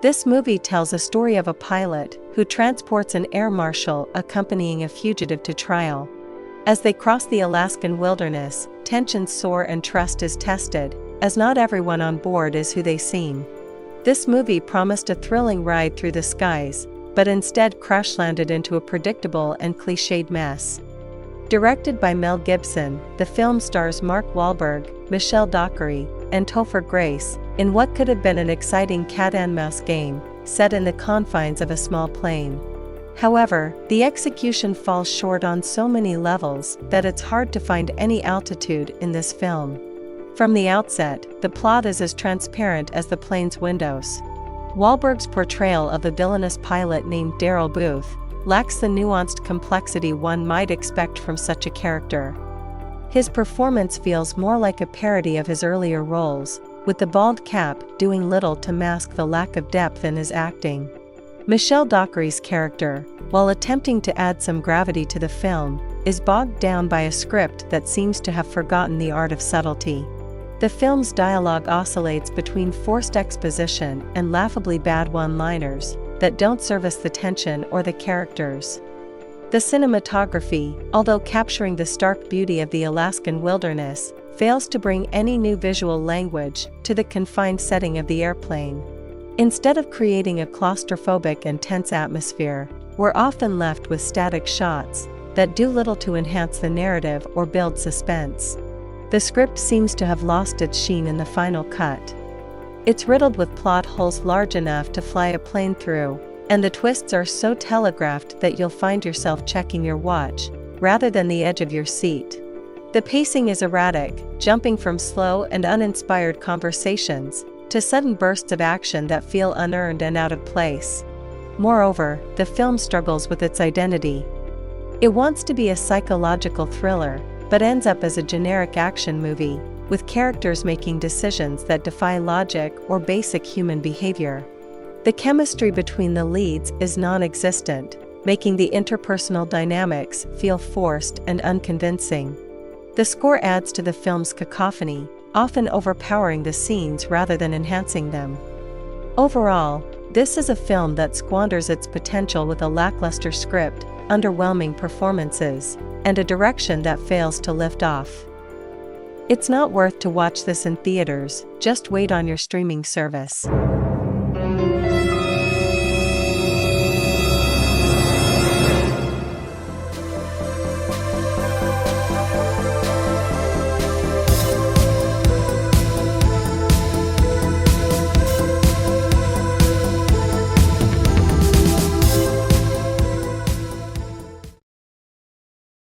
This movie tells a story of a pilot who transports an air marshal accompanying a fugitive to trial. As they cross the Alaskan wilderness, tensions soar and trust is tested, as not everyone on board is who they seem. This movie promised a thrilling ride through the skies, but instead crash-landed into a predictable and cliched mess. Directed by Mel Gibson, the film stars Mark Wahlberg, Michelle Dockery, and Topher Grace, in what could have been an exciting cat-and-mouse game, set in the confines of a small plane. However, the execution falls short on so many levels that it's hard to find any altitude in this film. From the outset, the plot is as transparent as the plane's windows. Wahlberg's portrayal of the villainous pilot named Daryl Booth lacks the nuanced complexity one might expect from such a character. His performance feels more like a parody of his earlier roles, with the bald cap doing little to mask the lack of depth in his acting. Michelle Dockery's character, while attempting to add some gravity to the film, is bogged down by a script that seems to have forgotten the art of subtlety. The film's dialogue oscillates between forced exposition and laughably bad one-liners that don't service the tension or the characters. The cinematography, although capturing the stark beauty of the Alaskan wilderness, fails to bring any new visual language to the confined setting of the airplane. Instead of creating a claustrophobic and tense atmosphere, we're often left with static shots that do little to enhance the narrative or build suspense. The script seems to have lost its sheen in the final cut. It's riddled with plot holes large enough to fly a plane through, and the twists are so telegraphed that you'll find yourself checking your watch, rather than the edge of your seat. The pacing is erratic, jumping from slow and uninspired conversations to sudden bursts of action that feel unearned and out of place. Moreover, the film struggles with its identity. It wants to be a psychological thriller, but ends up as a generic action movie, with characters making decisions that defy logic or basic human behavior. The chemistry between the leads is non-existent, making the interpersonal dynamics feel forced and unconvincing. The score adds to the film's cacophony, often overpowering the scenes rather than enhancing them. Overall, this is a film that squanders its potential with a lackluster script, underwhelming performances, and a direction that fails to lift off. It's not worth to watch this in theaters, just wait on your streaming service.